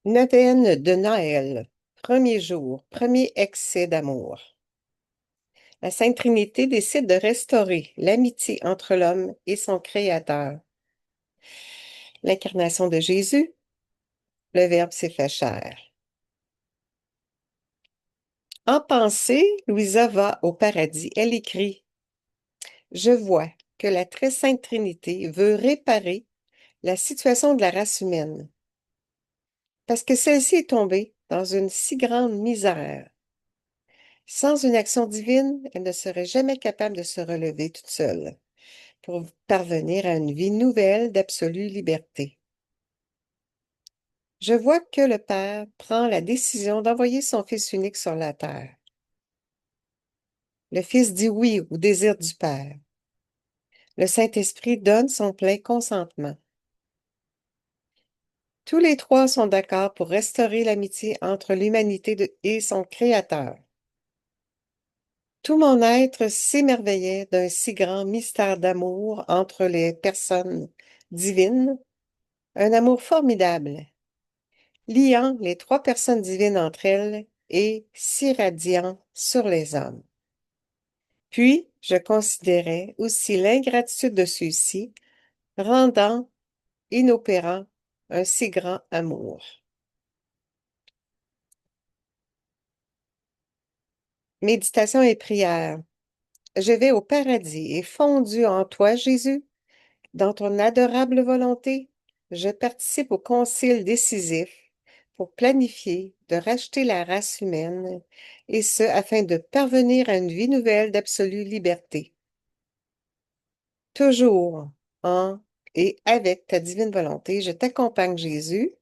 Neuvaine de Noël, premier jour, premier excès d'amour. La Sainte Trinité décide de restaurer l'amitié entre l'homme et son Créateur. L'incarnation de Jésus, le Verbe s'est fait chair. En pensée, Louisa va au paradis. Elle écrit: Je vois que la très sainte Trinité veut réparer la situation de la race humaine, parce que celle-ci est tombée dans une si grande misère. Sans une action divine, elle ne serait jamais capable de se relever toute seule pour parvenir à une vie nouvelle d'absolue liberté. Je vois que le Père prend la décision d'envoyer son Fils unique sur la terre. Le Fils dit oui au désir du Père. Le Saint-Esprit donne son plein consentement. Tous les trois sont d'accord pour restaurer l'amitié entre l'humanité et son Créateur. Tout mon être s'émerveillait d'un si grand mystère d'amour entre les personnes divines, un amour formidable, liant les trois personnes divines entre elles et s'irradiant sur les hommes. Puis, je considérais aussi l'ingratitude de ceux-ci, rendant inopérant un si grand amour. Méditation et prière. Je vais au paradis et fondu en toi, Jésus, dans ton adorable volonté, je participe au concile décisif pour planifier de racheter la race humaine, et ce afin de parvenir à une vie nouvelle d'absolue liberté. Toujours en et avec ta divine volonté, je t'accompagne, Jésus,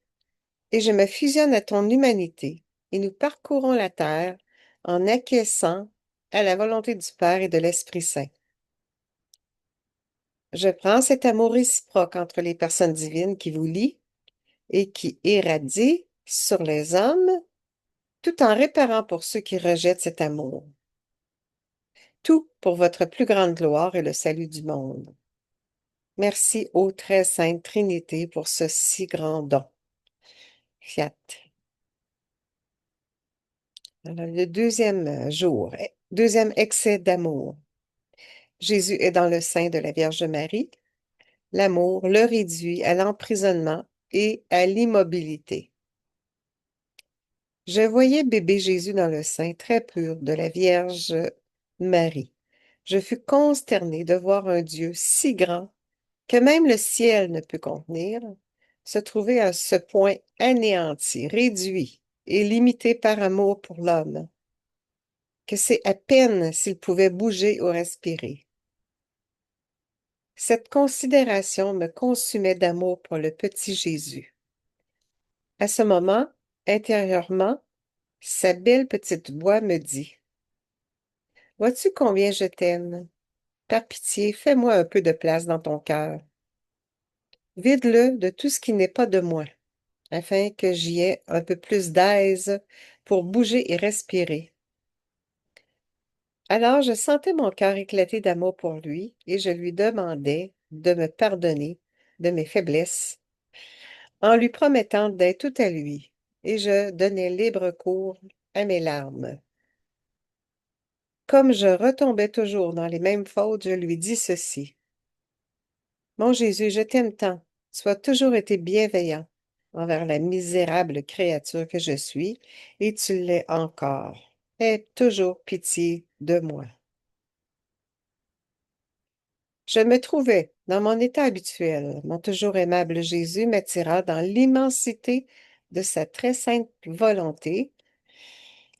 et je me fusionne à ton humanité, et nous parcourons la terre en acquiesçant à la volonté du Père et de l'Esprit Saint. Je prends cet amour réciproque entre les personnes divines qui vous lient et qui irradie sur les hommes, tout en réparant pour ceux qui rejettent cet amour. Tout pour votre plus grande gloire et le salut du monde. Merci, ô très sainte Trinité, pour ce si grand don. Fiat. Alors, le deuxième jour, deuxième excès d'amour. Jésus est dans le sein de la Vierge Marie. L'amour le réduit à l'emprisonnement et à l'immobilité. Je voyais bébé Jésus dans le sein très pur de la Vierge Marie. Je fus consternée de voir un Dieu si grand que même le ciel ne peut contenir, se trouver à ce point anéanti, réduit et limité par amour pour l'homme, que c'est à peine s'il pouvait bouger ou respirer. Cette considération me consumait d'amour pour le petit Jésus. À ce moment, intérieurement, sa belle petite voix me dit: Vois-tu combien je t'aime? Par pitié, fais-moi un peu de place dans ton cœur. Vide-le de tout ce qui n'est pas de moi, afin que j'y ai un peu plus d'aise pour bouger et respirer. Alors je sentais mon cœur éclater d'amour pour lui et je lui demandais de me pardonner de mes faiblesses en lui promettant d'être tout à lui, et je donnais libre cours à mes larmes. Comme je retombais toujours dans les mêmes fautes, je lui dis ceci: Mon Jésus, je t'aime tant. Tu as toujours été bienveillant envers la misérable créature que je suis, et tu l'es encore. Aie toujours pitié de moi. Je me trouvais dans mon état habituel. Mon toujours aimable Jésus m'attira dans l'immensité de sa très sainte volonté.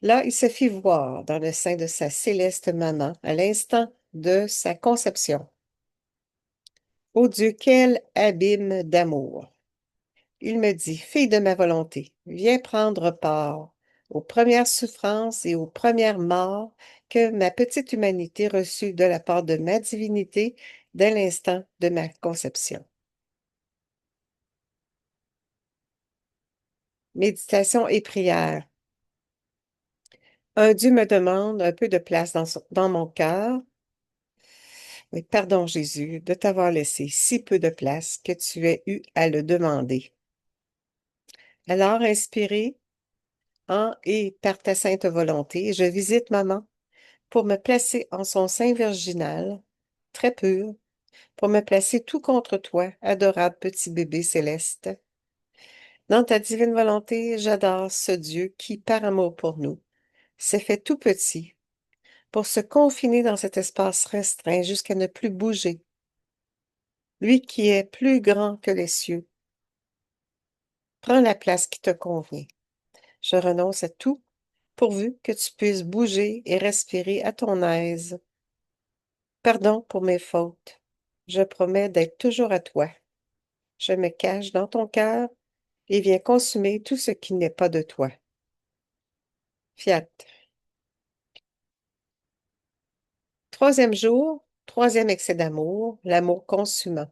Là, il se fit voir dans le sein de sa céleste maman à l'instant de sa conception. Ô Dieu, quel abîme d'amour! Il me dit: Fille de ma volonté, viens prendre part aux premières souffrances et aux premières morts que ma petite humanité reçut de la part de ma divinité dès l'instant de ma conception. Méditation et prière. Un Dieu me demande un peu de place dans mon cœur. Oui, pardon Jésus de t'avoir laissé si peu de place que tu aies eu à le demander. Alors, inspirez en et par ta sainte volonté, je visite maman pour me placer en son sein virginal, très pur, pour me placer tout contre toi, adorable petit bébé céleste. Dans ta divine volonté, j'adore ce Dieu qui, par amour pour nous, s'est fait tout petit pour se confiner dans cet espace restreint jusqu'à ne plus bouger. Lui qui est plus grand que les cieux, prends la place qui te convient. Je renonce à tout pourvu que tu puisses bouger et respirer à ton aise. Pardon pour mes fautes. Je promets d'être toujours à toi. Je me cache dans ton cœur et viens consumer tout ce qui n'est pas de toi. Fiat. Troisième jour, troisième excès d'amour, l'amour consumant.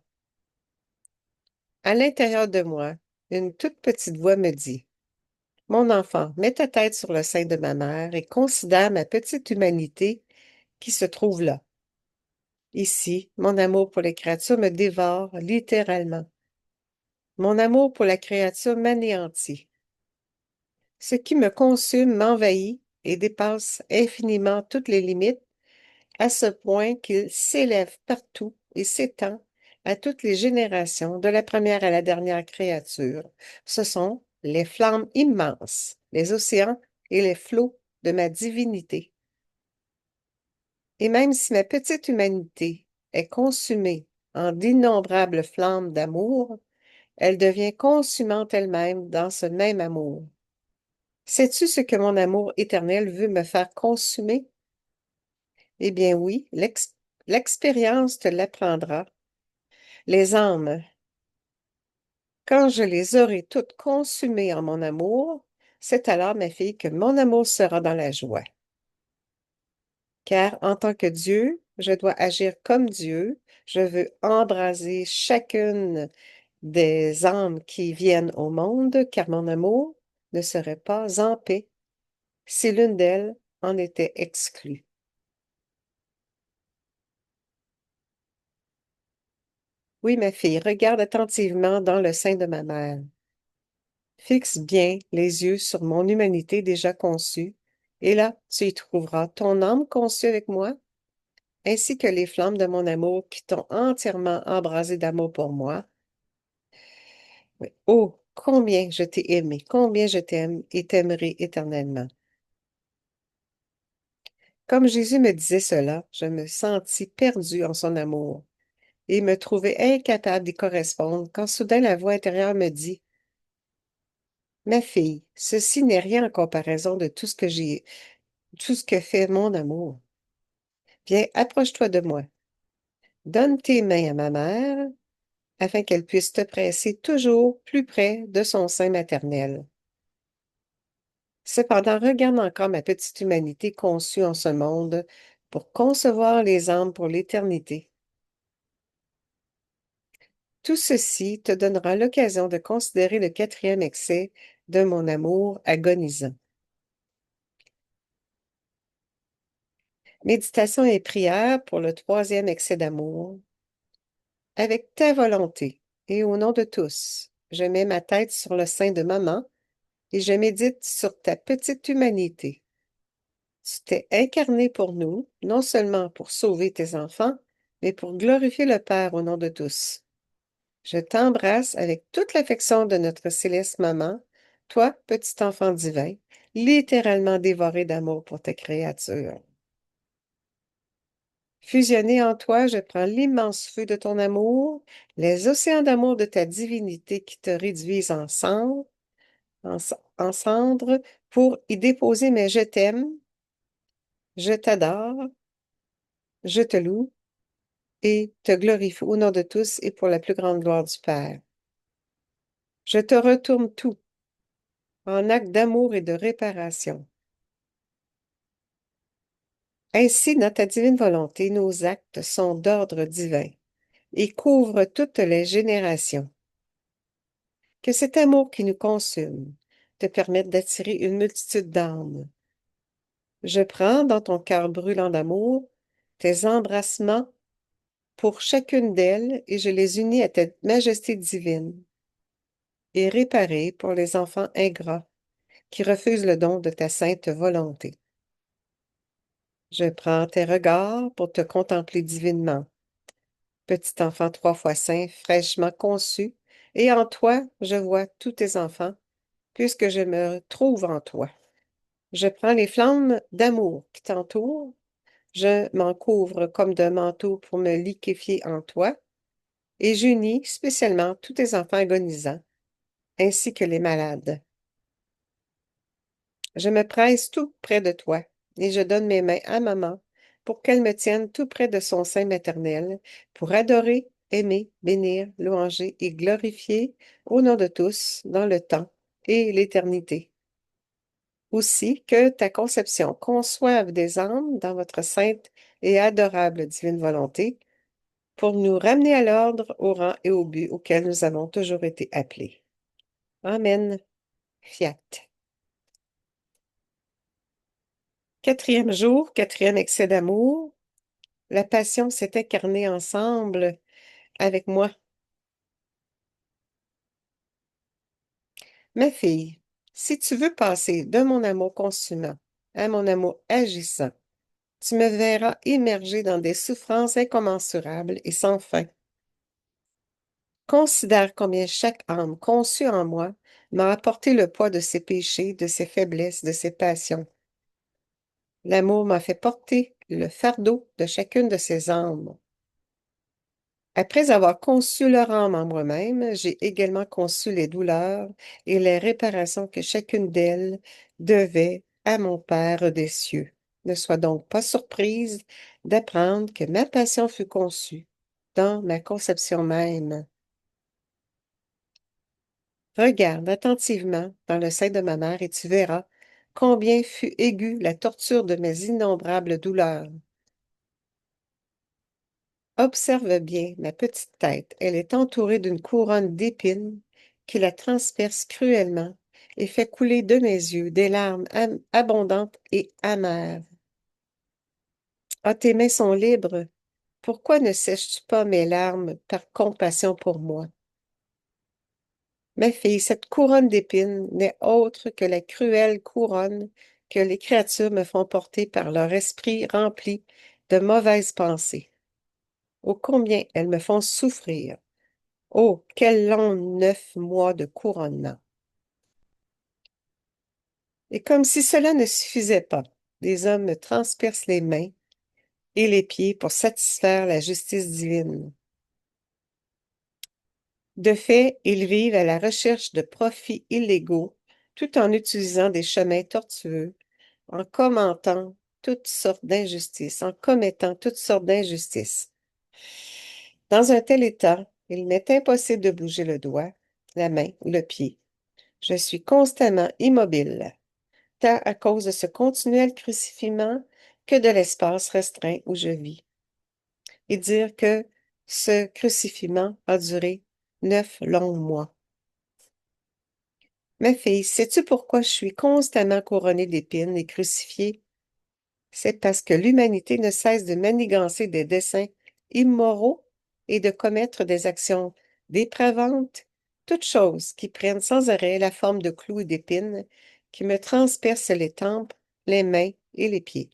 À l'intérieur de moi, une toute petite voix me dit, mon enfant, mets ta tête sur le sein de ma mère et considère ma petite humanité qui se trouve là. Ici, mon amour pour les créatures me dévore littéralement. Mon amour pour la créature m'anéantit. Ce qui me consume m'envahit et dépasse infiniment toutes les limites, à ce point qu'il s'élève partout et s'étend à toutes les générations, de la première à la dernière créature. Ce sont les flammes immenses, les océans et les flots de ma divinité. Et même si ma petite humanité est consumée en d'innombrables flammes d'amour, elle devient consumante elle-même dans ce même amour. Sais-tu ce que mon amour éternel veut me faire consumer? Eh bien oui, l'expérience te l'apprendra. Les âmes, quand je les aurai toutes consumées en mon amour, c'est alors, ma fille, que mon amour sera dans la joie. Car en tant que Dieu, je dois agir comme Dieu. Je veux embraser chacune des âmes qui viennent au monde, car mon amour ne serait pas en paix si l'une d'elles en était exclue. Oui, ma fille, regarde attentivement dans le sein de ma mère. Fixe bien les yeux sur mon humanité déjà conçue, et là, tu y trouveras ton âme conçue avec moi, ainsi que les flammes de mon amour qui t'ont entièrement embrasé d'amour pour moi. Oui. Oh, combien je t'ai aimé, combien je t'aime et t'aimerai éternellement. Comme Jésus me disait cela, je me sentis perdue en son amour et me trouvai incapable d'y correspondre quand soudain la voix intérieure me dit, ma fille, ceci n'est rien en comparaison de tout ce que fait mon amour. Viens, approche-toi de moi. Donne tes mains à ma mère afin qu'elle puisse te presser toujours plus près de son sein maternel. Cependant, regarde encore ma petite humanité conçue en ce monde pour concevoir les âmes pour l'éternité. Tout ceci te donnera l'occasion de considérer le quatrième excès de mon amour agonisant. Méditation et prière pour le troisième excès d'amour. Avec ta volonté et au nom de tous, je mets ma tête sur le sein de maman et je médite sur ta petite humanité. Tu t'es incarné pour nous, non seulement pour sauver tes enfants, mais pour glorifier le Père au nom de tous. Je t'embrasse avec toute l'affection de notre céleste maman, toi, petit enfant divin, littéralement dévoré d'amour pour tes créatures. Fusionné en toi, je prends l'immense feu de ton amour, les océans d'amour de ta divinité qui te réduisent en cendres pour y déposer mes je t'aime, je t'adore, je te loue et te glorifie au nom de tous et pour la plus grande gloire du Père. Je te retourne tout en acte d'amour et de réparation. Ainsi, dans ta divine volonté, nos actes sont d'ordre divin et couvrent toutes les générations. Que cet amour qui nous consume te permette d'attirer une multitude d'âmes. Je prends dans ton cœur brûlant d'amour tes embrassements pour chacune d'elles et je les unis à ta majesté divine. et réparer pour les enfants ingrats qui refusent le don de ta sainte volonté. Je prends tes regards pour te contempler divinement, petit enfant 3 fois saint, fraîchement conçu, et en toi je vois tous tes enfants, puisque je me trouve en toi. Je prends les flammes d'amour qui t'entourent, je m'en couvre comme d'un manteau pour me liquéfier en toi, et j'unis spécialement tous tes enfants agonisants, ainsi que les malades. Je me presse tout près de toi, et je donne mes mains à maman pour qu'elle me tienne tout près de son sein maternel, pour adorer, aimer, bénir, louanger et glorifier au nom de tous, dans le temps et l'éternité. Aussi que ta conception conçoive des âmes dans votre sainte et adorable divine volonté, pour nous ramener à l'ordre, au rang et au but auquel nous avons toujours été appelés. Amen. Fiat. Quatrième jour, quatrième excès d'amour. La passion s'est incarnée ensemble avec moi. Ma fille, si tu veux passer de mon amour consumant à mon amour agissant, tu me verras immergée dans des souffrances incommensurables et sans fin. Considère combien chaque âme conçue en moi m'a apporté le poids de ses péchés, de ses faiblesses, de ses passions. L'amour m'a fait porter le fardeau de chacune de ces âmes. Après avoir conçu leur âme en moi-même, j'ai également conçu les douleurs et les réparations que chacune d'elles devait à mon Père des cieux. Ne sois donc pas surprise d'apprendre que ma passion fut conçue dans ma conception même. Regarde attentivement dans le sein de ma mère et tu verras combien fut aiguë la torture de mes innombrables douleurs. Observe bien ma petite tête. Elle est entourée d'une couronne d'épines qui la transperce cruellement et fait couler de mes yeux des larmes abondantes et amères. Ah, tes mains sont libres. Pourquoi ne sèches-tu pas mes larmes par compassion pour moi? Ma fille, cette couronne d'épines n'est autre que la cruelle couronne que les créatures me font porter par leur esprit rempli de mauvaises pensées. Ô combien elles me font souffrir! Oh, quel long 9 mois de couronnement! Et comme si cela ne suffisait pas, des hommes me transpercent les mains et les pieds pour satisfaire la justice divine. De fait, ils vivent à la recherche de profits illégaux, tout en utilisant des chemins tortueux, en commentant toutes sortes d'injustices, en commettant toutes sortes d'injustices. Dans un tel état, il m'est impossible de bouger le doigt, la main ou le pied. Je suis constamment immobile, tant à cause de ce continuel crucifiement que de l'espace restreint où je vis. Et dire que ce crucifiement a duré 9 longs mois. Ma fille, sais-tu pourquoi je suis constamment couronnée d'épines et crucifiée? C'est parce que l'humanité ne cesse de manigancer des desseins immoraux et de commettre des actions dépravantes, toutes choses qui prennent sans arrêt la forme de clous et d'épines, qui me transpercent les tempes, les mains et les pieds.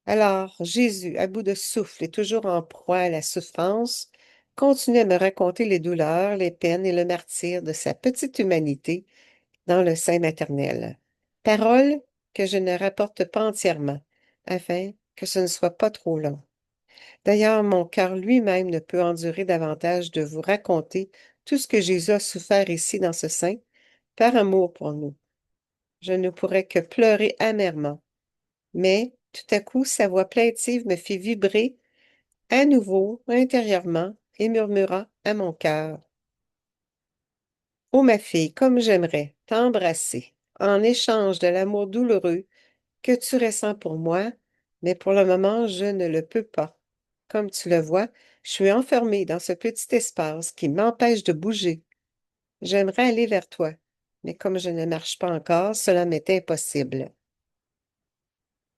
Alors, Jésus, à bout de souffle et toujours en proie à la souffrance, continue à me raconter les douleurs, les peines et le martyre de sa petite humanité dans le sein maternel. Paroles que je ne rapporte pas entièrement, afin que ce ne soit pas trop long. D'ailleurs, mon cœur lui-même ne peut endurer davantage de vous raconter tout ce que Jésus a souffert ici dans ce sein, par amour pour nous. Je ne pourrais que pleurer amèrement. Mais, tout à coup, sa voix plaintive me fit vibrer à nouveau intérieurement et murmura à mon cœur. Ô ma fille, comme j'aimerais t'embrasser en échange de l'amour douloureux que tu ressens pour moi, mais pour le moment, je ne le peux pas. Comme tu le vois, je suis enfermée dans ce petit espace qui m'empêche de bouger. J'aimerais aller vers toi, mais comme je ne marche pas encore, cela m'est impossible.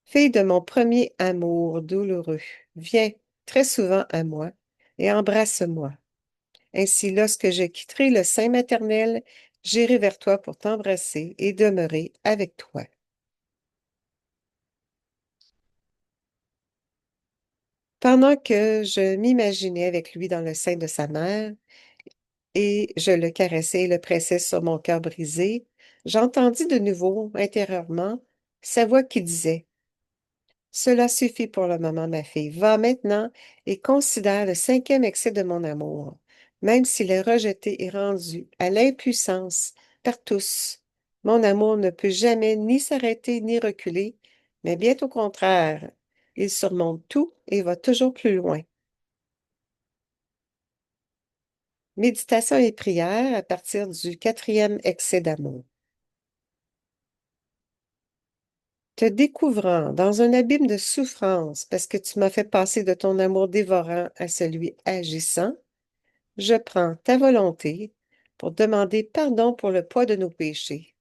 Fille de mon premier amour douloureux, viens très souvent à moi et embrasse-moi. Ainsi, lorsque je quitterai le sein maternel, j'irai vers toi pour t'embrasser et demeurer avec toi. Pendant que je m'imaginais avec lui dans le sein de sa mère et je le caressais et le pressais sur mon cœur brisé, j'entendis de nouveau, intérieurement, sa voix qui disait: Cela suffit pour le moment, ma fille. Va maintenant et considère le cinquième excès de mon amour, même s'il est rejeté et rendu à l'impuissance par tous. Mon amour ne peut jamais ni s'arrêter ni reculer, mais bien au contraire, il surmonte tout et va toujours plus loin. Méditation et prière à partir du quatrième excès d'amour. Te découvrant dans un abîme de souffrance parce que tu m'as fait passer de ton amour dévorant à celui agissant, je prends ta volonté pour demander pardon pour le poids de nos péchés,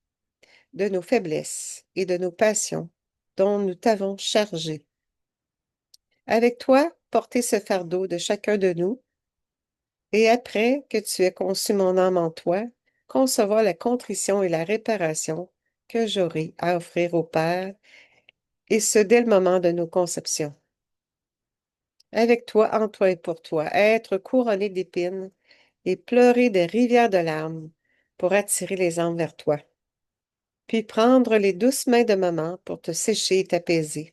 de nos faiblesses et de nos passions dont nous t'avons chargé. Avec toi, porter ce fardeau de chacun de nous, et après que tu aies conçu mon âme en toi, concevoir la contrition et la réparation que j'aurai à offrir au Père, et ce dès le moment de nos conceptions. Avec toi, en toi et pour toi, être couronné d'épines et pleurer des rivières de larmes pour attirer les âmes vers toi, puis prendre les douces mains de maman pour te sécher et t'apaiser.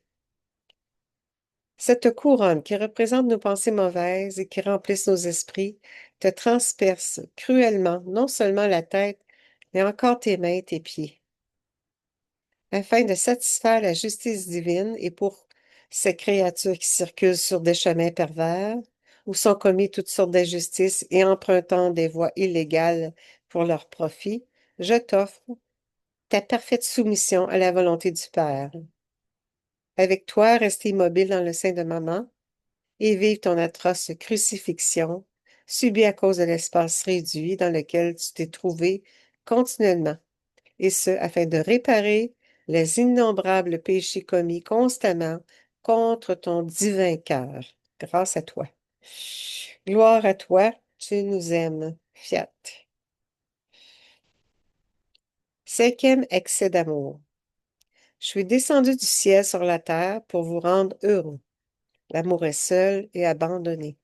Cette couronne qui représente nos pensées mauvaises et qui remplissent nos esprits te transperce cruellement non seulement la tête, mais encore tes mains et tes pieds, afin de satisfaire la justice divine et pour ces créatures qui circulent sur des chemins pervers, où sont commis toutes sortes d'injustices et empruntant des voies illégales pour leur profit, je t'offre ta parfaite soumission à la volonté du Père. Avec toi, rester immobile dans le sein de maman et vivre ton atroce crucifixion, subie à cause de l'espace réduit dans lequel tu t'es trouvé continuellement, et ce, afin de réparer les innombrables péchés commis constamment contre ton divin cœur, grâce à toi. Gloire à toi, tu nous aimes. Fiat. Cinquième excès d'amour. Je suis descendu du ciel sur la terre pour vous rendre heureux. L'amour est seul et abandonné.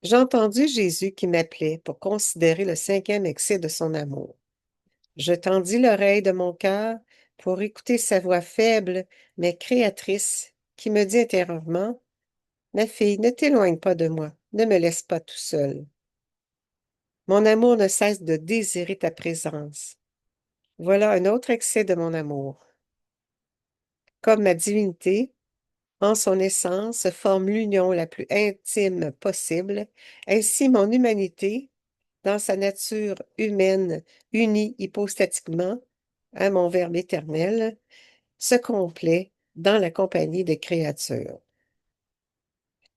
J'ai entendu Jésus qui m'appelait pour considérer le cinquième excès de son amour. Je tendis l'oreille de mon cœur pour écouter sa voix faible mais créatrice qui me dit intérieurement: Ma fille, ne t'éloigne pas de moi, ne me laisse pas tout seul. Mon amour ne cesse de désirer ta présence. Voilà un autre excès de mon amour. Comme ma divinité, en son essence, forme l'union la plus intime possible, ainsi mon humanité, dans sa nature humaine, unie hypostatiquement à mon Verbe éternel, se complaît dans la compagnie des créatures.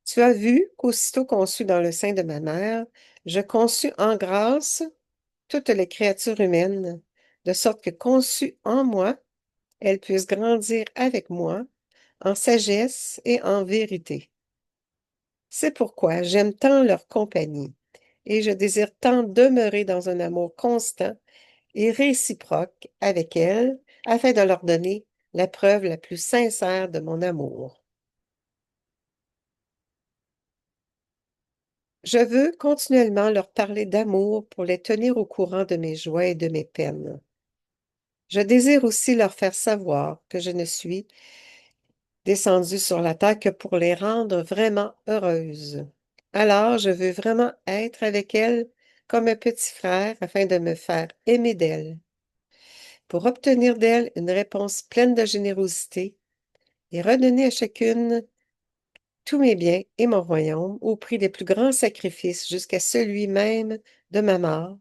Tu as vu qu'aussitôt conçu dans le sein de ma mère, je conçus en grâce toutes les créatures humaines, de sorte que conçues en moi, elles puissent grandir avec moi en sagesse et en vérité. C'est pourquoi j'aime tant leur compagnie et je désire tant demeurer dans un amour constant et réciproque avec elles afin de leur donner la preuve la plus sincère de mon amour. Je veux continuellement leur parler d'amour pour les tenir au courant de mes joies et de mes peines. Je désire aussi leur faire savoir que je ne suis descendue sur la terre que pour les rendre vraiment heureuses. Alors, je veux vraiment être avec elles comme un petit frère afin de me faire aimer d'elles, pour obtenir d'elles une réponse pleine de générosité et redonner à chacune tous mes biens et mon royaume au prix des plus grands sacrifices jusqu'à celui même de ma mort,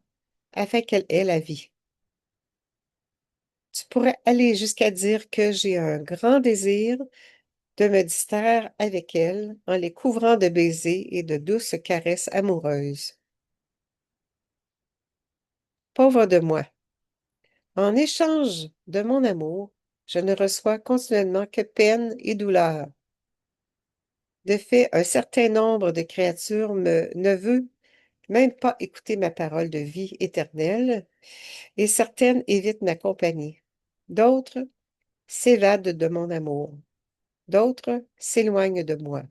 afin qu'elle ait la vie. Tu pourrais aller jusqu'à dire que j'ai un grand désir de me distraire avec elle en les couvrant de baisers et de douces caresses amoureuses. Pauvre de moi, en échange de mon amour, je ne reçois continuellement que peine et douleur. De fait, un certain nombre de créatures ne veut même pas écouter ma parole de vie éternelle, et certaines évitent ma compagnie. D'autres s'évadent de mon amour. D'autres s'éloignent de moi.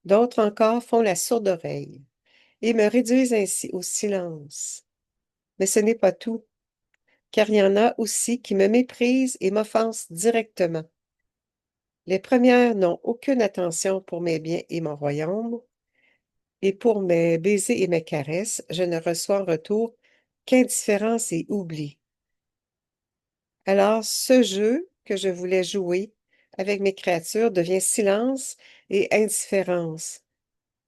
D'autres encore font la sourde oreille et me réduisent ainsi au silence. Mais ce n'est pas tout, car il y en a aussi qui me méprisent et m'offensent directement. Les premières n'ont aucune attention pour mes biens et mon royaume, et pour mes baisers et mes caresses, je ne reçois en retour qu'indifférence et oubli. Alors, ce jeu que je voulais jouer avec mes créatures devient silence et indifférence.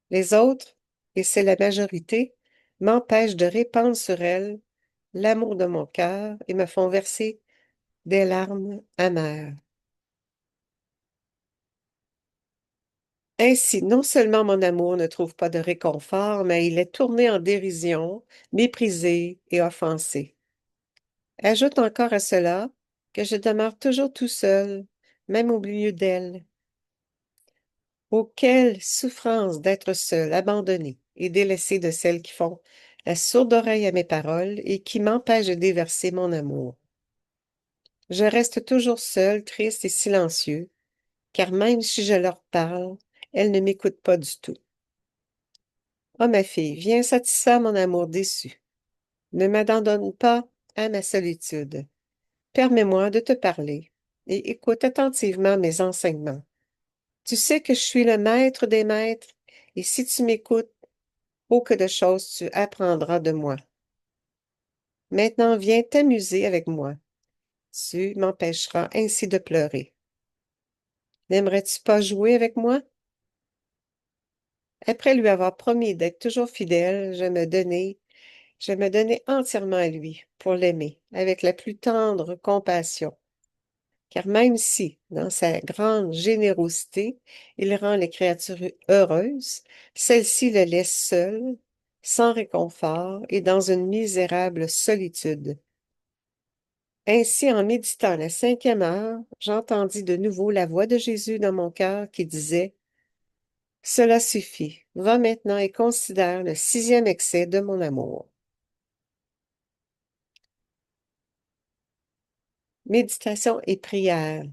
Les autres, et c'est la majorité, m'empêchent de répandre sur elles l'amour de mon cœur et me font verser des larmes amères. Ainsi, non seulement mon amour ne trouve pas de réconfort, mais il est tourné en dérision, méprisé et offensé. Ajoute encore à cela que je demeure toujours tout seul, même au milieu d'elle. Oh, quelle souffrance d'être seul, abandonné et délaissé de celles qui font la sourde oreille à mes paroles et qui m'empêchent de déverser mon amour. Je reste toujours seul, triste et silencieux, car même si je leur parle, elles ne m'écoutent pas du tout. Oh, ma fille, viens satisfaire mon amour déçu. Ne m'abandonne pas à ma solitude. Permets-moi de te parler et écoute attentivement mes enseignements. Tu sais que je suis le maître des maîtres, et si tu m'écoutes, oh que de choses tu apprendras de moi. Maintenant viens t'amuser avec moi. Tu m'empêcheras ainsi de pleurer. N'aimerais-tu pas jouer avec moi? Après lui avoir promis d'être toujours fidèle, je me donnai entièrement à lui pour l'aimer avec la plus tendre compassion. Car même si, dans sa grande générosité, il rend les créatures heureuses, celles-ci le laissent seul, sans réconfort et dans une misérable solitude. Ainsi, en méditant la 5e heure, j'entendis de nouveau la voix de Jésus dans mon cœur qui disait, cela suffit, va maintenant et considère le 6e excès de mon amour. Méditation et prière.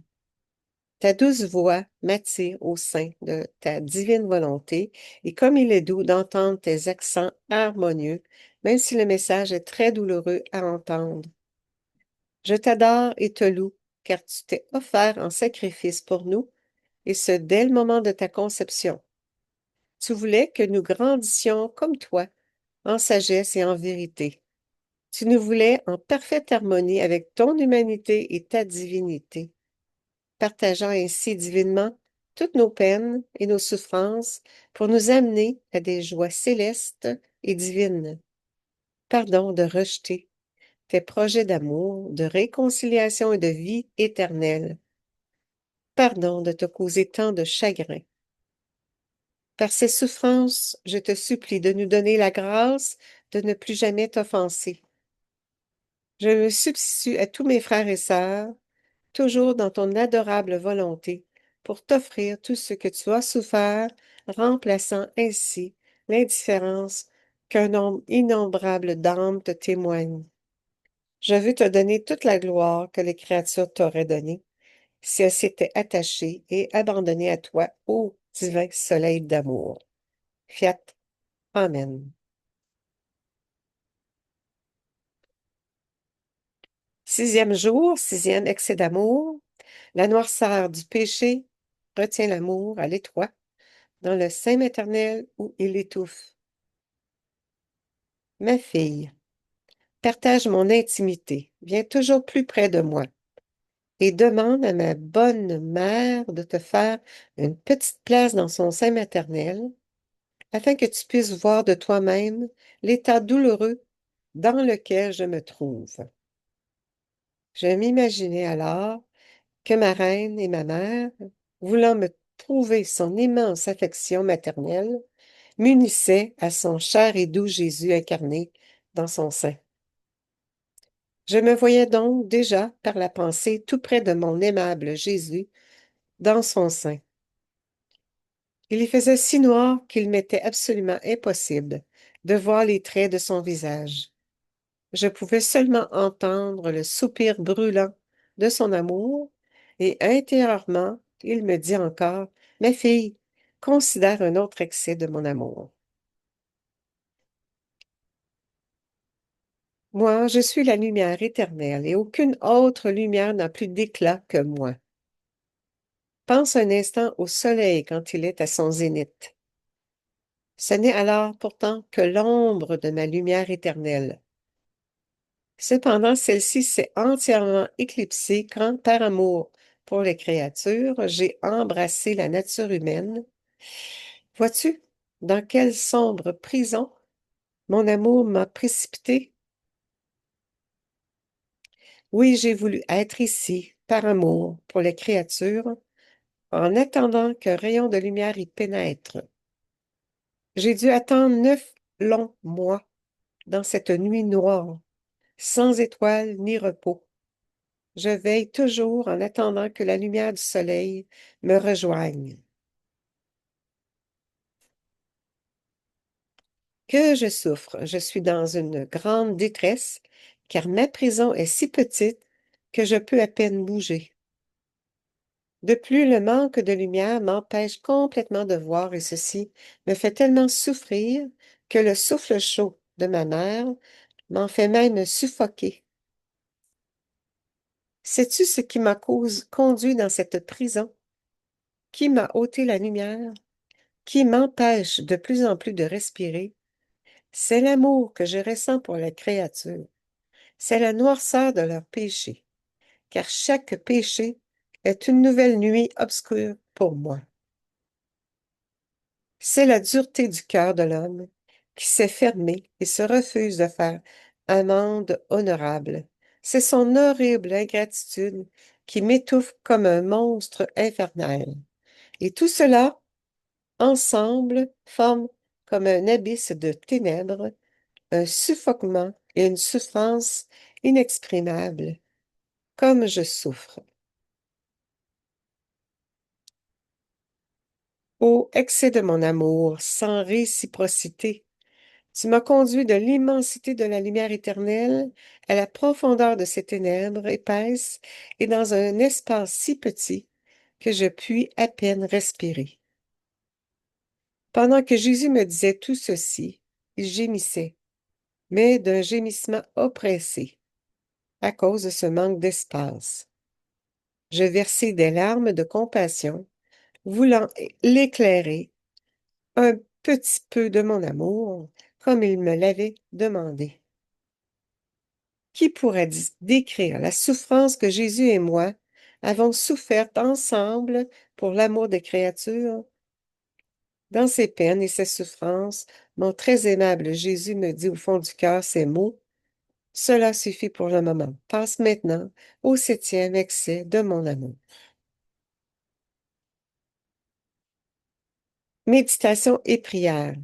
Ta douce voix m'attire au sein de ta divine volonté, et comme il est doux d'entendre tes accents harmonieux, même si le message est très douloureux à entendre. Je t'adore et te loue, car tu t'es offert en sacrifice pour nous, et ce dès le moment de ta conception. Tu voulais que nous grandissions comme toi, en sagesse et en vérité. Tu nous voulais en parfaite harmonie avec ton humanité et ta divinité, partageant ainsi divinement toutes nos peines et nos souffrances pour nous amener à des joies célestes et divines. Pardon de rejeter tes projets d'amour, de réconciliation et de vie éternelle. Pardon de te causer tant de chagrin. Par ces souffrances, je te supplie de nous donner la grâce de ne plus jamais t'offenser. Je me substitue à tous mes frères et sœurs, toujours dans ton adorable volonté, pour t'offrir tout ce que tu as souffert, remplaçant ainsi l'indifférence qu'un nombre innombrable d'âmes te témoignent. Je veux te donner toute la gloire que les créatures t'auraient donnée, si elles s'étaient attachées et abandonnées à toi, ô divin soleil d'amour. Fiat. Amen. 6e jour, 6e excès d'amour. La noirceur du péché retient l'amour à l'étroit dans le sein maternel où il étouffe. Ma fille, partage mon intimité, viens toujours plus près de moi et demande à ma bonne mère de te faire une petite place dans son sein maternel afin que tu puisses voir de toi-même l'état douloureux dans lequel je me trouve. Je m'imaginais alors que ma reine et ma mère, voulant me prouver son immense affection maternelle, m'unissaient à son cher et doux Jésus incarné dans son sein. Je me voyais donc déjà par la pensée tout près de mon aimable Jésus dans son sein. Il y faisait si noir qu'il m'était absolument impossible de voir les traits de son visage. Je pouvais seulement entendre le soupir brûlant de son amour, et intérieurement, il me dit encore, ma fille, considère un autre excès de mon amour. Moi, je suis la lumière éternelle, et aucune autre lumière n'a plus d'éclat que moi. Pense un instant au soleil quand il est à son zénith. Ce n'est alors pourtant que l'ombre de ma lumière éternelle. Cependant, celle-ci s'est entièrement éclipsée quand, par amour pour les créatures, j'ai embrassé la nature humaine. Vois-tu, dans quelle sombre prison mon amour m'a précipité? Oui, j'ai voulu être ici, par amour pour les créatures, en attendant qu'un rayon de lumière y pénètre. J'ai dû attendre 9 longs mois dans cette nuit noire, sans étoiles ni repos. Je veille toujours en attendant que la lumière du soleil me rejoigne. Que je souffre, je suis dans une grande détresse, car ma prison est si petite que je peux à peine bouger. De plus, le manque de lumière m'empêche complètement de voir et ceci me fait tellement souffrir que le souffle chaud de ma mère m'en fait même suffoquer. Sais-tu ce qui m'a conduit dans cette prison? Qui m'a ôté la lumière? Qui m'empêche de plus en plus de respirer? C'est l'amour que je ressens pour la créature. C'est la noirceur de leur péché, car chaque péché est une nouvelle nuit obscure pour moi. C'est la dureté du cœur de l'homme qui s'est fermé et se refuse de faire amende honorable. C'est son horrible ingratitude qui m'étouffe comme un monstre infernal. Et tout cela, ensemble, forme comme un abysse de ténèbres, un suffoquement et une souffrance inexprimable, comme je souffre. Ô excès de mon amour, sans réciprocité, tu m'as conduit de l'immensité de la lumière éternelle à la profondeur de ces ténèbres épaisses et dans un espace si petit que je puis à peine respirer. Pendant que Jésus me disait tout ceci, il gémissait, mais d'un gémissement oppressé, à cause de ce manque d'espace. Je versai des larmes de compassion, voulant l'éclairer un petit peu de mon amour, comme il me l'avait demandé. Qui pourrait décrire la souffrance que Jésus et moi avons soufferte ensemble pour l'amour des créatures? Dans ses peines et ses souffrances, mon très aimable Jésus me dit au fond du cœur ces mots: cela suffit pour le moment. Passe maintenant au 7e excès de mon amour. Méditation et prière.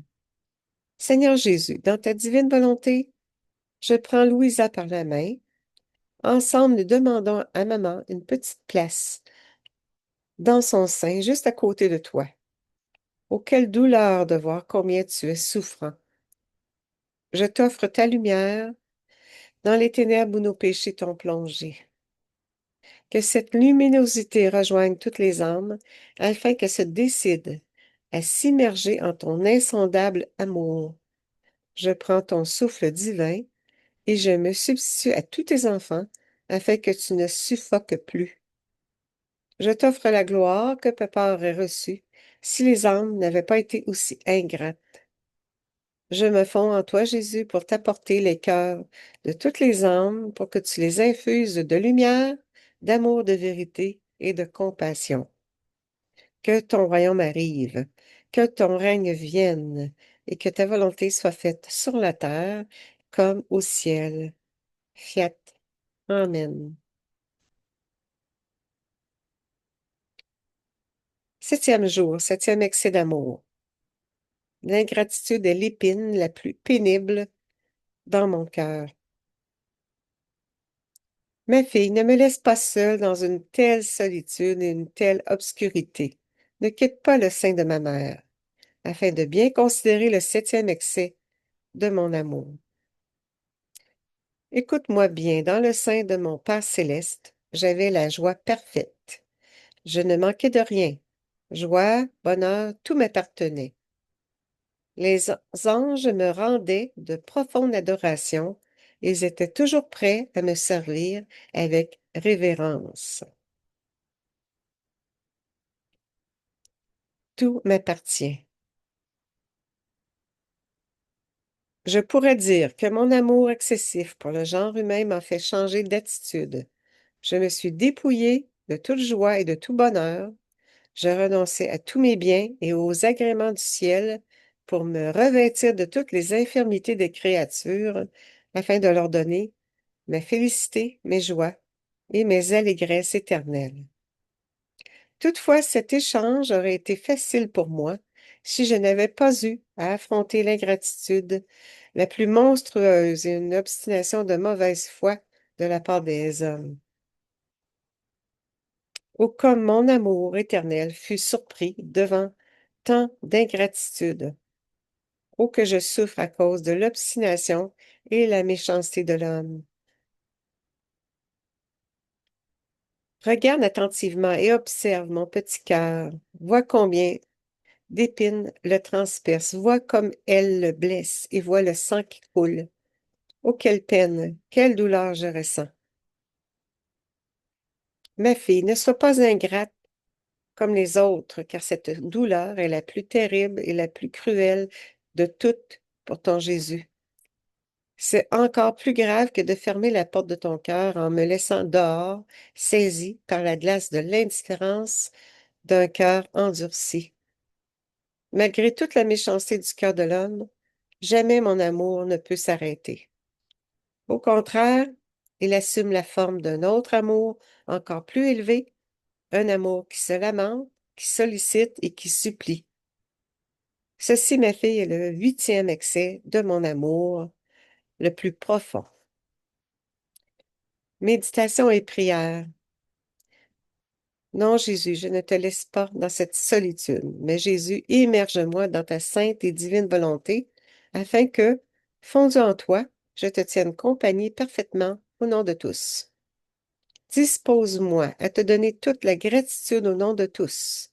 Seigneur Jésus, dans ta divine volonté, je prends Louisa par la main. Ensemble, nous demandons à maman une petite place dans son sein, juste à côté de toi. Oh, quelle douleur de voir combien tu es souffrant. Je t'offre ta lumière dans les ténèbres où nos péchés t'ont plongé. Que cette luminosité rejoigne toutes les âmes, afin qu'elles se décident à s'immerger en ton insondable amour. Je prends ton souffle divin et je me substitue à tous tes enfants, afin que tu ne suffoques plus. Je t'offre la gloire que papa aurait reçue si les âmes n'avaient pas été aussi ingrates. Je me fonds en toi, Jésus, pour t'apporter les cœurs de toutes les âmes, pour que tu les infuses de lumière, d'amour, de vérité et de compassion. Que ton royaume arrive, que ton règne vienne, et que ta volonté soit faite sur la terre comme au ciel. Fiat. Amen. 7e jour, 7e excès d'amour. L'ingratitude est l'épine la plus pénible dans mon cœur. Ma fille, ne me laisse pas seule dans une telle solitude et une telle obscurité. Ne quitte pas le sein de ma mère, afin de bien considérer le septième excès de mon amour. Écoute-moi bien, dans le sein de mon Père céleste, j'avais la joie parfaite. Je ne manquais de rien. Joie, bonheur, tout m'appartenait. Les anges me rendaient de profonde adoration. Ils étaient toujours prêts à me servir avec révérence. Tout m'appartient. Je pourrais dire que mon amour excessif pour le genre humain m'a fait changer d'attitude. Je me suis dépouillée de toute joie et de tout bonheur. Je renonçais à tous mes biens et aux agréments du ciel pour me revêtir de toutes les infirmités des créatures, afin de leur donner ma félicité, mes joies et mes allégresses éternelles. Toutefois, cet échange aurait été facile pour moi si je n'avais pas eu à affronter l'ingratitude la plus monstrueuse et une obstination de mauvaise foi de la part des hommes. Oh, comme mon amour éternel fut surpris devant tant d'ingratitude. Oh, que je souffre à cause de l'obstination et la méchanceté de l'homme. Regarde attentivement et observe mon petit cœur. Vois combien d'épines le transpercent. Vois comme elle le blesse et vois le sang qui coule. Oh, quelle peine, quelle douleur je ressens. Ma fille, ne sois pas ingrate comme les autres, car cette douleur est la plus terrible et la plus cruelle de toutes pour ton Jésus. C'est encore plus grave que de fermer la porte de ton cœur en me laissant dehors, saisi par la glace de l'indifférence d'un cœur endurci. Malgré toute la méchanceté du cœur de l'homme, jamais mon amour ne peut s'arrêter. Au contraire, il assume la forme d'un autre amour encore plus élevé, un amour qui se lamente, qui sollicite et qui supplie. Ceci, ma fille, est le huitième excès de mon amour, le plus profond. Méditation et prière. Non, Jésus, je ne te laisse pas dans cette solitude, mais Jésus, immerge-moi dans ta sainte et divine volonté, afin que, fondu en toi, je te tienne compagnie parfaitement au nom de tous. Dispose-moi à te donner toute la gratitude au nom de tous.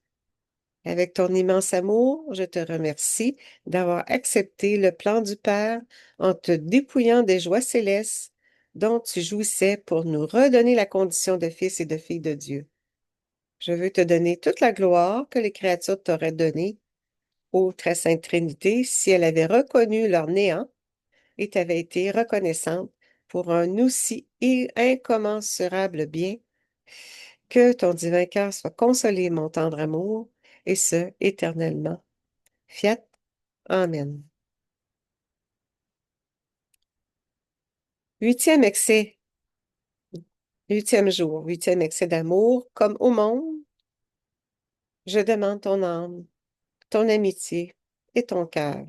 Avec ton immense amour, je te remercie d'avoir accepté le plan du Père en te dépouillant des joies célestes dont tu jouissais pour nous redonner la condition de fils et de fille de Dieu. Je veux te donner toute la gloire que les créatures t'auraient donnée, ô très sainte Trinité, si elles avaient reconnu leur néant et t'avaient été reconnaissantes pour un aussi incommensurable bien. Que ton divin cœur soit consolé, mon tendre amour, et ce, éternellement. Fiat. Amen. Huitième excès, huitième jour, huitième excès d'amour, comme au monde, je demande ton âme, ton amitié et ton cœur.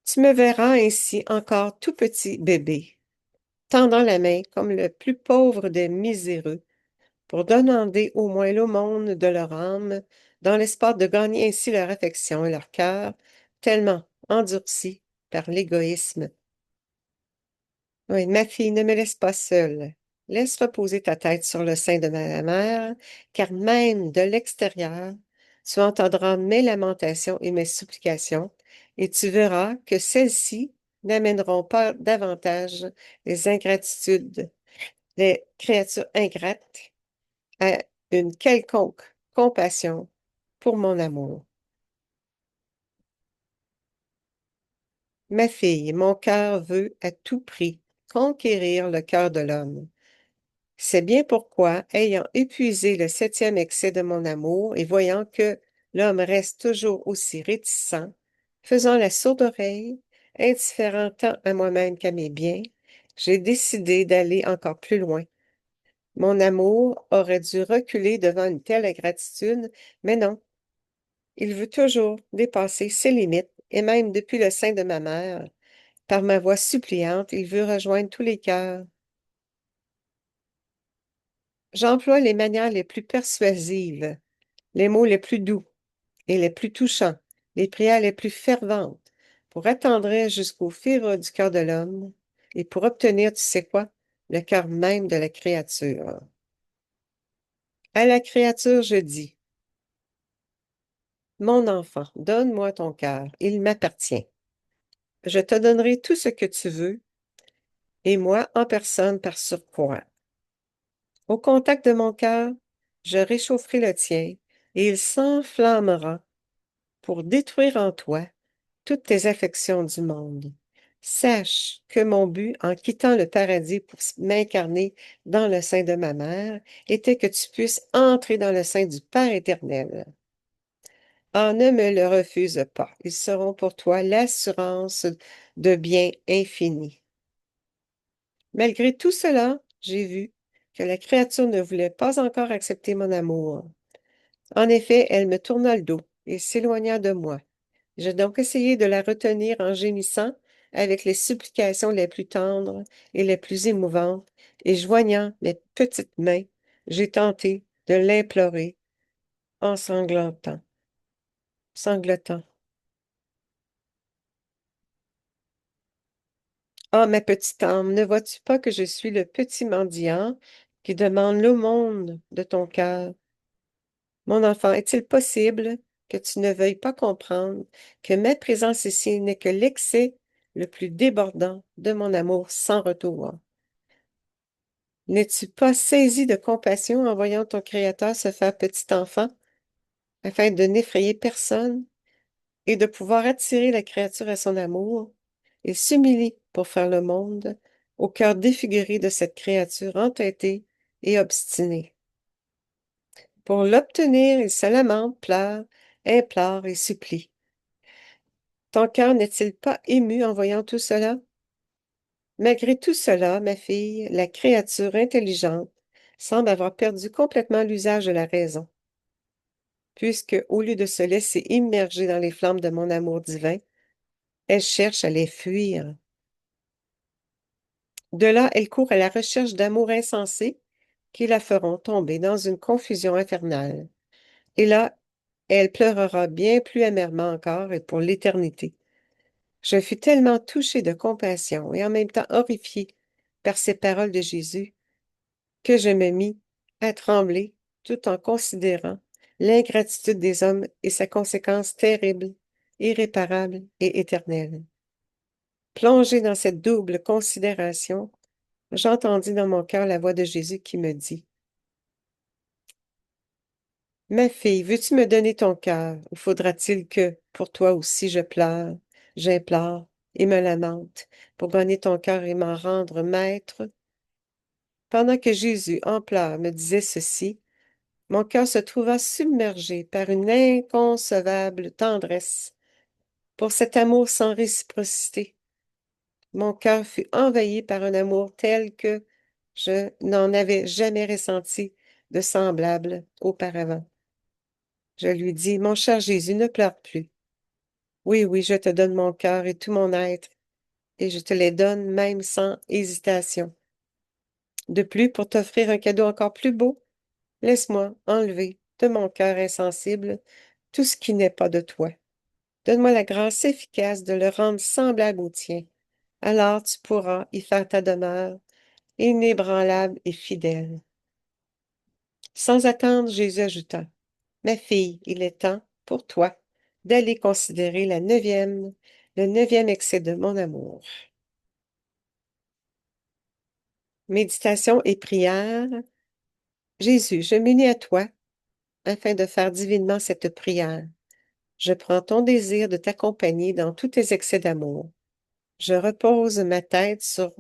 Tu me verras ainsi encore tout petit bébé, tendant la main comme le plus pauvre des miséreux, pour demander au moins l'aumône de leur âme, dans l'espoir de gagner ainsi leur affection et leur cœur, tellement endurcis par l'égoïsme. Oui, ma fille, ne me laisse pas seule. Laisse reposer ta tête sur le sein de ma mère, car même de l'extérieur, tu entendras mes lamentations et mes supplications, et tu verras que celles-ci n'amèneront pas davantage les ingratitudes, les créatures ingrates, à une quelconque compassion pour mon amour. Ma fille, mon cœur veut à tout prix conquérir le cœur de l'homme. C'est bien pourquoi, ayant épuisé le septième excès de mon amour et voyant que l'homme reste toujours aussi réticent, faisant la sourde oreille, indifférent tant à moi-même qu'à mes biens, j'ai décidé d'aller encore plus loin. Mon amour aurait dû reculer devant une telle ingratitude, mais non, il veut toujours dépasser ses limites, et même depuis le sein de ma mère, par ma voix suppliante, il veut rejoindre tous les cœurs. J'emploie les manières les plus persuasives, les mots les plus doux et les plus touchants, les prières les plus ferventes, pour attendrir jusqu'au fil du cœur de l'homme et pour obtenir, tu sais quoi, le cœur même de la créature. À la créature, je dis, mon enfant, donne-moi ton cœur, il m'appartient. Je te donnerai tout ce que tu veux, et moi en personne par surcroît. Au contact de mon cœur, je réchaufferai le tien, et il s'enflammera pour détruire en toi toutes tes affections du monde. Sache que mon but en quittant le paradis pour m'incarner dans le sein de ma mère était que tu puisses entrer dans le sein du Père éternel. Ah, ne me le refuse pas. Ils seront pour toi l'assurance de bien infini. Malgré tout cela, j'ai vu que la créature ne voulait pas encore accepter mon amour. En effet, elle me tourna le dos et s'éloigna de moi. J'ai donc essayé de la retenir en gémissant avec les supplications les plus tendres et les plus émouvantes, et joignant mes petites mains, j'ai tenté de l'implorer en sanglotant. Ah, ma petite âme, ne vois-tu pas que je suis le petit mendiant qui demande l'aumône de ton cœur? Mon enfant, est-il possible que tu ne veuilles pas comprendre que ma présence ici n'est que l'excès le plus débordant de mon amour sans retour? N'es-tu pas saisi de compassion en voyant ton Créateur se faire petit enfant, afin de n'effrayer personne et de pouvoir attirer la créature à son amour? Il s'humilie pour faire le monde au cœur défiguré de cette créature entêtée et obstinée. Pour l'obtenir, il se lamente, pleure, implore et supplie. Ton cœur n'est-il pas ému en voyant tout cela? Malgré tout cela, ma fille, la créature intelligente semble avoir perdu complètement l'usage de la raison, puisque, au lieu de se laisser immerger dans les flammes de mon amour divin, elle cherche à les fuir. De là, elle court à la recherche d'amours insensés qui la feront tomber dans une confusion infernale. Et là, elle pleurera bien plus amèrement encore et pour l'éternité. Je fus tellement touchée de compassion et en même temps horrifiée par ces paroles de Jésus que je me mis à trembler tout en considérant l'ingratitude des hommes et sa conséquence terrible, irréparable et éternelle. Plongée dans cette double considération, j'entendis dans mon cœur la voix de Jésus qui me dit, ma fille, veux-tu me donner ton cœur, ou faudra-t-il que, pour toi aussi, je pleure, j'implore et me lamente, pour gagner ton cœur et m'en rendre maître? Pendant que Jésus, en pleurs, me disait ceci, mon cœur se trouva submergé par une inconcevable tendresse pour cet amour sans réciprocité. Mon cœur fut envahi par un amour tel que je n'en avais jamais ressenti de semblable auparavant. Je lui dis, mon cher Jésus, ne pleure plus. Oui, oui, je te donne mon cœur et tout mon être, et je te les donne même sans hésitation. De plus, pour t'offrir un cadeau encore plus beau, laisse-moi enlever de mon cœur insensible tout ce qui n'est pas de toi. Donne-moi la grâce efficace de le rendre semblable au tien. Alors tu pourras y faire ta demeure, inébranlable et fidèle. Sans attendre, Jésus ajouta, ma fille, il est temps, pour toi, d'aller considérer le neuvième excès de mon amour. Méditation et prière. Jésus, je m'unis à toi afin de faire divinement cette prière. Je prends ton désir de t'accompagner dans tous tes excès d'amour. Je repose ma tête sur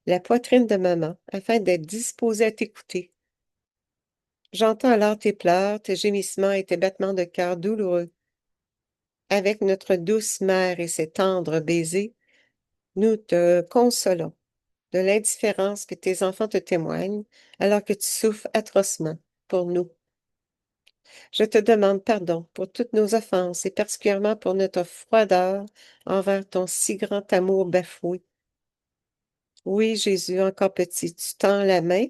la poitrine de maman afin d'être disposée à t'écouter. J'entends alors tes pleurs, tes gémissements et tes battements de cœur douloureux. Avec notre douce mère et ses tendres baisers, nous te consolons de l'indifférence que tes enfants te témoignent alors que tu souffres atrocement pour nous. Je te demande pardon pour toutes nos offenses et particulièrement pour notre froideur envers ton si grand amour bafoué. Oui, Jésus, encore petit, tu tends la main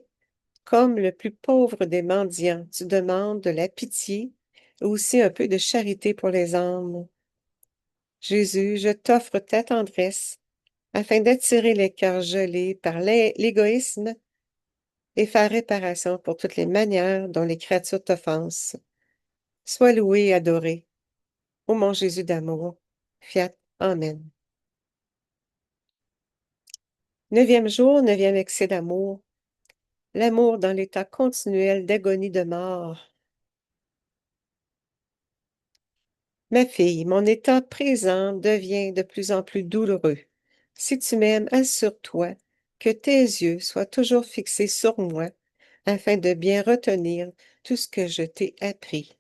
Comme le plus pauvre des mendiants, tu demandes de la pitié et aussi un peu de charité pour les âmes. Jésus, je t'offre ta tendresse afin d'attirer les cœurs gelés par l'égoïsme et faire réparation pour toutes les manières dont les créatures t'offensent. Sois loué et adoré, ô mon Jésus d'amour. Fiat. Amen. Neuvième jour, neuvième excès d'amour. L'amour dans l'état continuel d'agonie de mort. Ma fille, mon état présent devient de plus en plus douloureux. Si tu m'aimes, assure-toi que tes yeux soient toujours fixés sur moi, afin de bien retenir tout ce que je t'ai appris.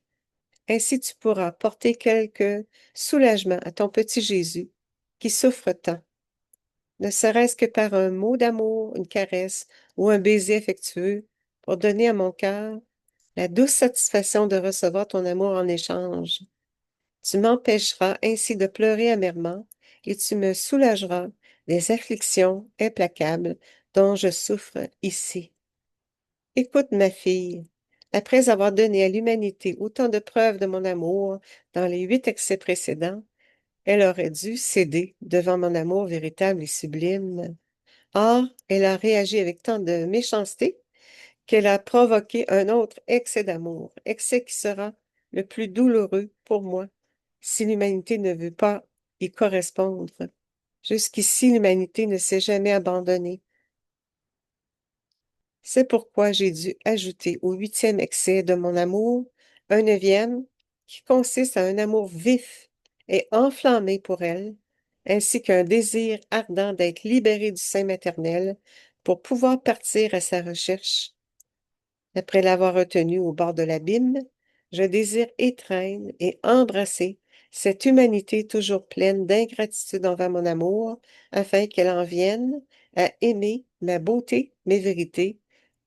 Ainsi tu pourras porter quelque soulagement à ton petit Jésus, qui souffre tant, ne serait-ce que par un mot d'amour, une caresse ou un baiser affectueux, pour donner à mon cœur la douce satisfaction de recevoir ton amour en échange. Tu m'empêcheras ainsi de pleurer amèrement et tu me soulageras des afflictions implacables dont je souffre ici. Écoute, ma fille, après avoir donné à l'humanité autant de preuves de mon amour dans les 8 excès précédents, elle aurait dû céder devant mon amour véritable et sublime. Or, elle a réagi avec tant de méchanceté qu'elle a provoqué un autre excès d'amour, excès qui sera le plus douloureux pour moi si l'humanité ne veut pas y correspondre. Jusqu'ici, l'humanité ne s'est jamais abandonnée. C'est pourquoi j'ai dû ajouter au 8e excès de mon amour un 9e qui consiste à un amour vif et enflammé pour elle, ainsi qu'un désir ardent d'être libéré du sein maternel pour pouvoir partir à sa recherche. Après l'avoir retenue au bord de l'abîme, je désire étreindre et embrasser cette humanité toujours pleine d'ingratitude envers mon amour, afin qu'elle en vienne à aimer ma beauté, mes vérités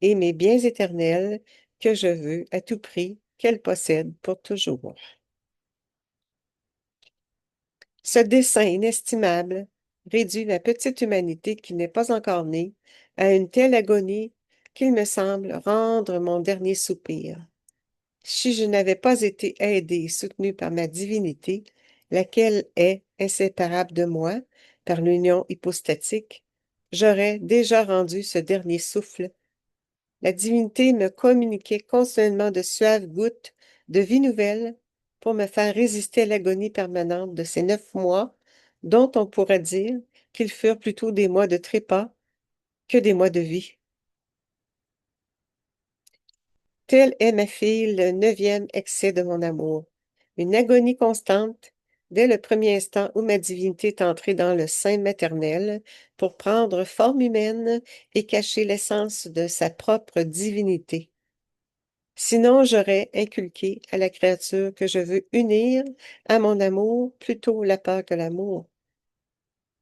et mes biens éternels que je veux à tout prix qu'elle possède pour toujours. Ce dessein inestimable réduit la petite humanité qui n'est pas encore née à une telle agonie qu'il me semble rendre mon dernier soupir. Si je n'avais pas été aidée et soutenue par ma divinité, laquelle est inséparable de moi par l'union hypostatique, j'aurais déjà rendu ce dernier souffle. La divinité me communiquait continuellement de suaves gouttes de vie nouvelle pour me faire résister à l'agonie permanente de ces 9 mois, dont on pourrait dire qu'ils furent plutôt des mois de trépas que des mois de vie. Tel est, ma fille, le 9e excès de mon amour. Une agonie constante dès le premier instant où ma divinité est entrée dans le sein maternel pour prendre forme humaine et cacher l'essence de sa propre divinité. Sinon, j'aurais inculqué à la créature que je veux unir à mon amour plutôt la peur que l'amour.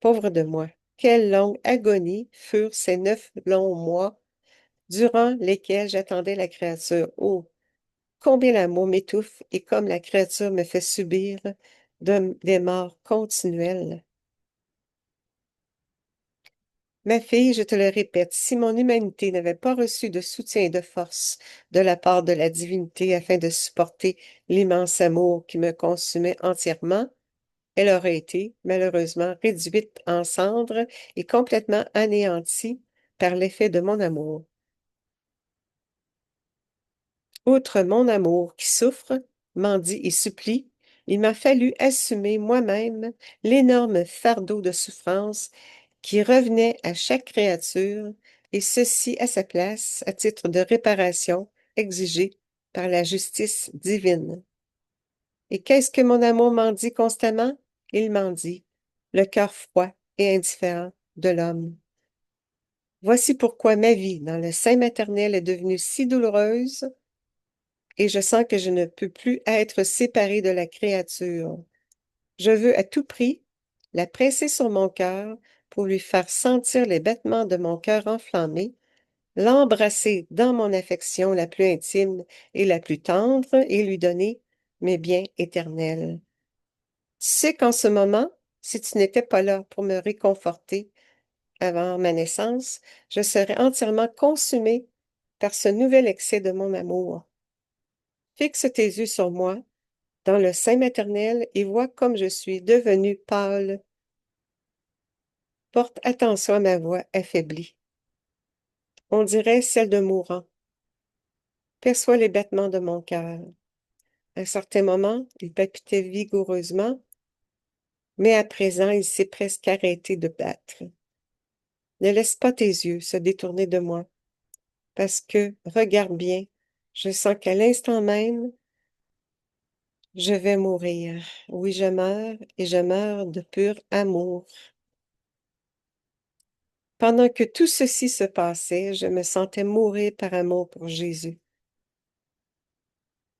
Pauvre de moi, quelle longue agonie furent ces 9 longs mois durant lesquels j'attendais la créature. Oh, combien l'amour m'étouffe et comme la créature me fait subir des morts continuelles. Ma fille, je te le répète, si mon humanité n'avait pas reçu de soutien et de force de la part de la divinité afin de supporter l'immense amour qui me consumait entièrement, elle aurait été, malheureusement, réduite en cendres et complètement anéantie par l'effet de mon amour. Outre mon amour qui souffre, mendie et supplie, il m'a fallu assumer moi-même l'énorme fardeau de souffrance qui revenait à chaque créature, et ceci à sa place, à titre de réparation exigée par la justice divine. Et qu'est-ce que mon amour m'en dit constamment? Il m'en dit, le cœur froid et indifférent de l'homme. Voici pourquoi ma vie dans le sein maternel est devenue si douloureuse, et je sens que je ne peux plus être séparée de la créature. Je veux à tout prix la presser sur mon cœur pour lui faire sentir les battements de mon cœur enflammé, l'embrasser dans mon affection la plus intime et la plus tendre et lui donner mes biens éternels. Tu sais qu'en ce moment, si tu n'étais pas là pour me réconforter avant ma naissance, je serais entièrement consumée par ce nouvel excès de mon amour. Fixe tes yeux sur moi, dans le sein maternel, et vois comme je suis devenue pâle. Porte attention à ma voix affaiblie. On dirait celle de mourant. Perçois les battements de mon cœur. À un certain moment, il palpitait vigoureusement, mais à présent, il s'est presque arrêté de battre. Ne laisse pas tes yeux se détourner de moi, parce que, regarde bien, je sens qu'à l'instant même, je vais mourir. Oui, je meurs, et je meurs de pur amour. Pendant que tout ceci se passait, je me sentais mourir par amour pour Jésus.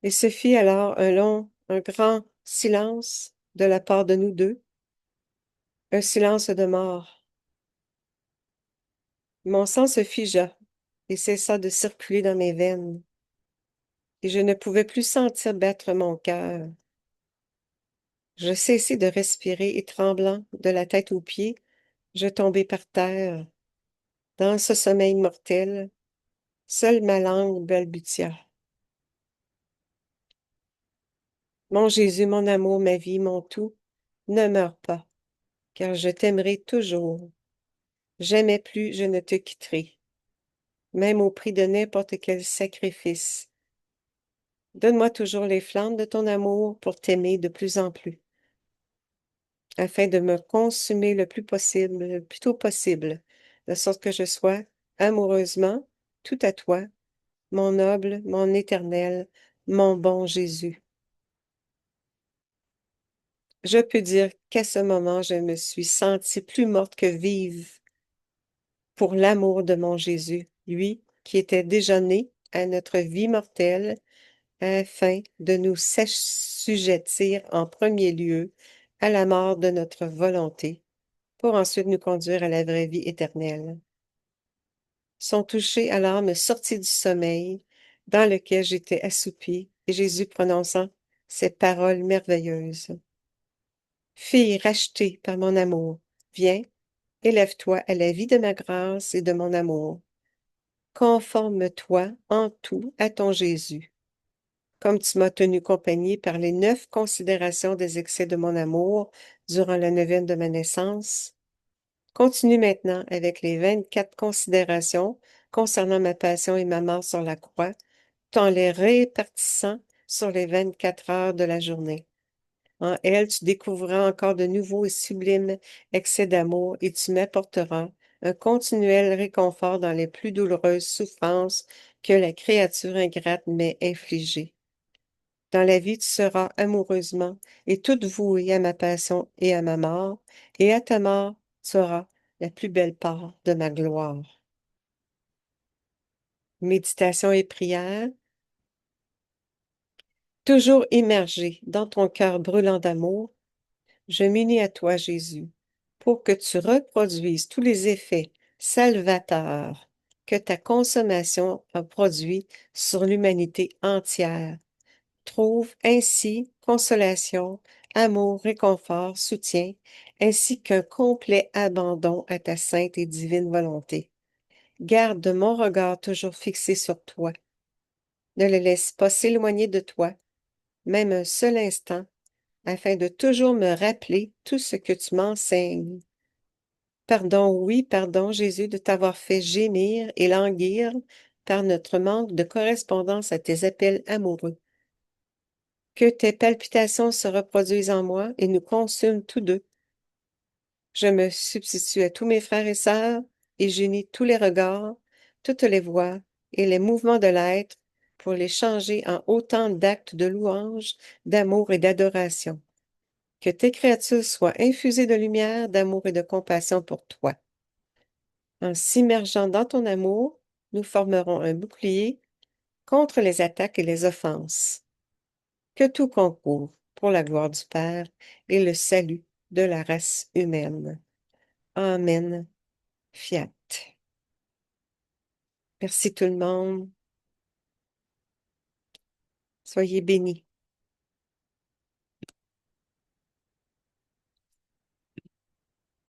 Et ce fit alors un grand silence de la part de nous deux, un silence de mort. Mon sang se figea et cessa de circuler dans mes veines, et je ne pouvais plus sentir battre mon cœur. Je cessai de respirer et tremblant de la tête aux pieds, je tombai par terre. Dans ce sommeil mortel, seule ma langue balbutia. Mon Jésus, mon amour, ma vie, mon tout, ne meurs pas, car je t'aimerai toujours. Jamais plus je ne te quitterai, même au prix de n'importe quel sacrifice. Donne-moi toujours les flammes de ton amour pour t'aimer de plus en plus, afin de me consumer le plus possible, le plus tôt possible, de sorte que je sois amoureusement tout à toi, mon noble, mon éternel, mon bon Jésus. Je peux dire qu'à ce moment, je me suis sentie plus morte que vive pour l'amour de mon Jésus, lui qui était déjà né à notre vie mortelle, afin de nous s'assujettir en premier lieu à la mort de notre volonté, pour ensuite nous conduire à la vraie vie éternelle. Son toucher alors me sortit du sommeil dans lequel j'étais assoupie, et Jésus prononçant ces paroles merveilleuses. Fille rachetée par mon amour, viens, élève-toi à la vie de ma grâce et de mon amour. Conforme-toi en tout à ton Jésus. Comme tu m'as tenu compagnie par les 9 considérations des excès de mon amour durant la neuvaine de ma naissance, continue maintenant avec les 24 considérations concernant ma passion et ma mort sur la croix, tout en les répartissant sur les 24 heures de la journée. En elles, tu découvriras encore de nouveaux et sublimes excès d'amour et tu m'apporteras un continuel réconfort dans les plus douloureuses souffrances que la créature ingrate m'ait infligées. Dans la vie, tu seras amoureusement et toute vouée à ma passion et à ma mort, et à ta mort, tu auras la plus belle part de ma gloire. Méditation et prière. Toujours immergé dans ton cœur brûlant d'amour, je m'unis à toi, Jésus, pour que tu reproduises tous les effets salvateurs que ta consommation a produits sur l'humanité entière. Trouve ainsi consolation, amour, réconfort, soutien, ainsi qu'un complet abandon à ta sainte et divine volonté. Garde mon regard toujours fixé sur toi. Ne le laisse pas s'éloigner de toi, même un seul instant, afin de toujours me rappeler tout ce que tu m'enseignes. Pardon, oui, pardon, Jésus, de t'avoir fait gémir et languir par notre manque de correspondance à tes appels amoureux. Que tes palpitations se reproduisent en moi et nous consument tous deux. Je me substitue à tous mes frères et sœurs et j'unis tous les regards, toutes les voix et les mouvements de l'être pour les changer en autant d'actes de louange, d'amour et d'adoration. Que tes créatures soient infusées de lumière, d'amour et de compassion pour toi. En s'immergeant dans ton amour, nous formerons un bouclier contre les attaques et les offenses. Que tout concourt pour la gloire du Père et le salut de la race humaine. Amen. Fiat. Merci tout le monde. Soyez bénis.